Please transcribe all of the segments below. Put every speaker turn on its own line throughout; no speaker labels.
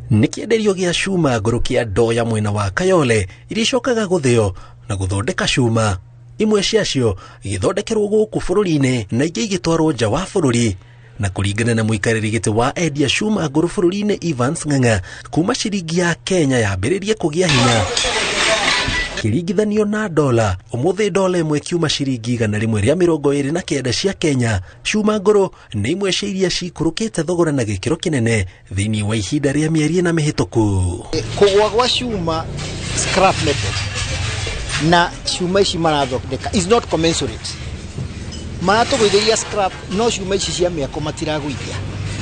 Nikienderio gĩa cuma ngũrũ kĩa ndoo ya mwena wa Kayole iricokaga guthio na guthondeka cuma. Imwe ciacio igithondekerwo gũkũ bũrũri-inĩ na ingĩ igĩtwarwo nja wa bũrũri. Na kũringana na mũikarĩri gĩtĩ wa endia cuma ngũrũ bũrũri-inĩ Evans Ng'ang'a, kuma ciringi ya Kenya yambĩrĩrie kũgĩa hinya kĩringithanio na dola, ũmũthĩ dola ĩmwe kiuma ciringi 129 cia Kenya. Cuma ngũrũ nĩ imwe cia iria cikũrũkĩte thogora na gĩkĩro kĩnene thĩinĩ wa ihinda rĩa mĩeri na mĩhĩtũku.
Kũgwa gwa cuma scrap metal na cuma ici marathondeka is not commensurate. Maratũgũithĩria scrap no cuma ici cia mĩako matiragũithia.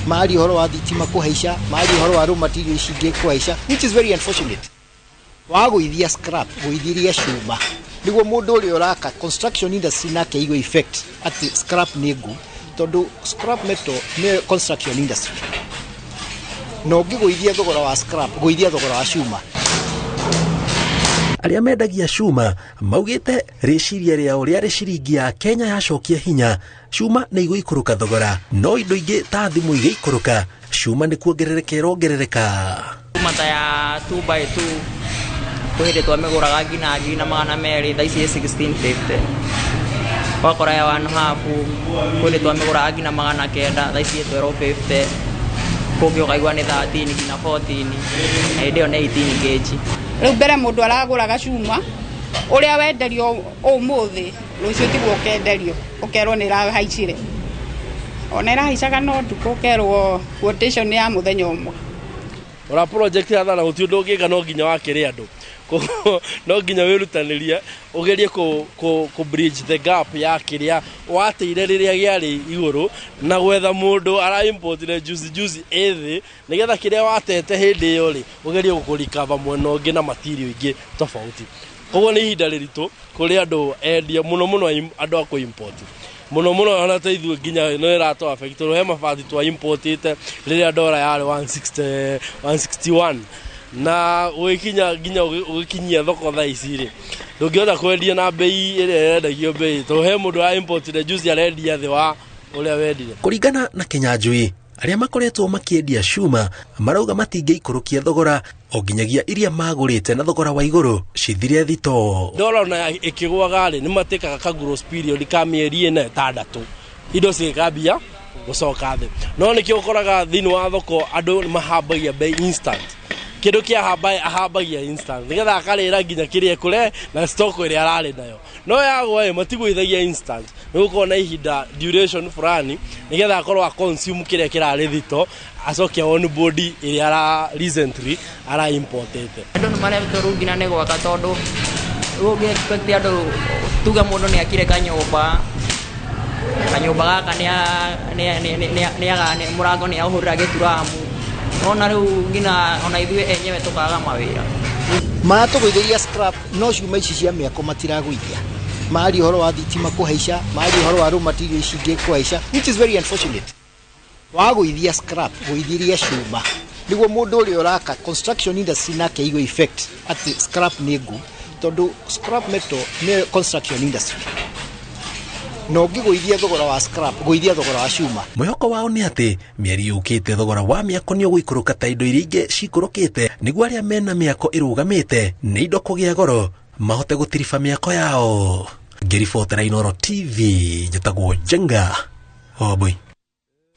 Mari ũhoro wa thitima kũhaica, mari ũhoro wa raw material ici ingĩ kũhaica, which is very unfortunate. Wagũithia scrap, gũithiria cuma. Nĩguo mũndũ ũrĩa ũraka construction industry nake igwe effect atĩ scrap nĩ ngu, tondũ scrap metal nĩ construction industry. Na ũngĩgũithia thogora wa scrap, gũithia thogora wa cuma.
Arĩa mendagia cuma maugĩte rĩciria rĩao rĩarĩ ciringi ya Kenya yacokia hinya, cuma nĩ igũikũrũka thogora, no indo ingĩ ta thimũ igĩikũrũka, cuma nĩ kuongerereka ĩrongerereka.
Mata ya 2x2 kuhinde twamĩgũraga ngina magana merĩ, thaa ici 1650. Wakora ya 1/2 kuhinde twamĩgũraga ngina magana kenda, thaa ici 1250. Kũngĩ ũkaigua nĩ 13 ngina 14, na hĩndĩ ĩyo nĩ 18 kg.
Rĩu mbere mũndũ aragũraga cuma ũrĩa wenderio ũmũthĩ, rũciũ tiguo ũkenderio, ũkerwo nĩ ĩrahaicire. Ona ĩrahaicaga no ndukũ, ũkerwo quotation ya mũthenya ũmwe.
Ora project ya thana gũtio ndũngĩka no nginya wakĩrĩ andũ. No nginya wĩrutanĩrie ũgerie ku bridge the gap ya kĩrĩa wateire rĩrĩa gĩarĩ igũrũ na gwetha mũndũ ara import na juice ethĩ nĩgetha kĩrĩa watete hĩndĩ ĩyo rĩ ũgerie gũkũrikava mwena ũngĩ na material ingĩ tofauti. Koguo nĩ ihinda rĩritũ kũrĩ andũ endia mũno andũ a import. Mũno ona teithio nginya no ĩrato affect he mabati twa importite rĩrĩa dola yarĩ 161 na ũkinya nginya ũkinyia thoko thaa ici rĩ ndũngĩhota kwendia na bei ĩrĩa yendagio bei to he mũndũ wa import juice arendia thĩ wa ũrĩa wendire.
Kũringana na Kenyanjui, arĩa makoretwo makĩendia cuma marauga matingĩikũrũkia thogora o nginyagia iria magũrĩte na thogora wa igũrũ cithire thito.
Dola na ĩkĩgwaga rĩ nĩ matĩkaga ka gross period ka mĩeri 6 indo cigĩkambia gũcoka thĩ. No nĩkĩo ũkoraga thĩinĩ wa thoko andũ mahambagia bei instant. Kĩndũ kĩa ahambagia instant nĩgetha akarĩra nginya kĩrĩa kũre na stock ĩrĩa ararĩ nayo. No yagwa matigũithagia instant, nĩgũkorwo na ihinda duration fulani nĩgetha akorwo consume kĩrĩa kĩrarĩ thito acokia on body ĩrĩa ara recently ara importete.
Andũ nĩ marebutwo rĩu nginya nĩ gwaka tondũ ũngĩ expect andũ tuga mũndũ nĩ akire kanyũmba gaka nĩ mũrango nĩ ahũrĩra gĩturamu. Ona rĩu ngina ona ithuĩ enyewe tũkaga mawĩra.
Maratũgũithĩria scrap no cuma ici cia mĩako matiragũithia. Mari ũhoro wa thitima kũhaica, mari ũhoro wa raw material ici ingĩ kũhaica, which is very unfortunate. Wagũithia scrap, gũithiria cuma. Nĩguo mũndũ ũrĩa ũraka construction industry nake igwe effect atĩ scrap nĩ ngu, tondũ scrap metal nĩ construction industry. No ũngĩgũithia thogora wa scrap, gũithia thogora wa cuma.
Mwĩhoko wao nĩ atĩ mĩeri yũkĩte thogora wa mĩako nĩ ũgũikũrũka ta indo iria ingĩ cikũrũkĩte, nĩguo arĩa mena mĩako ĩrũgamĩte nĩ indo kũgĩa goro mahote gũtiriba mĩako yao. Ngĩribotera Inooro TV, njĩtagwo Jenga Obui.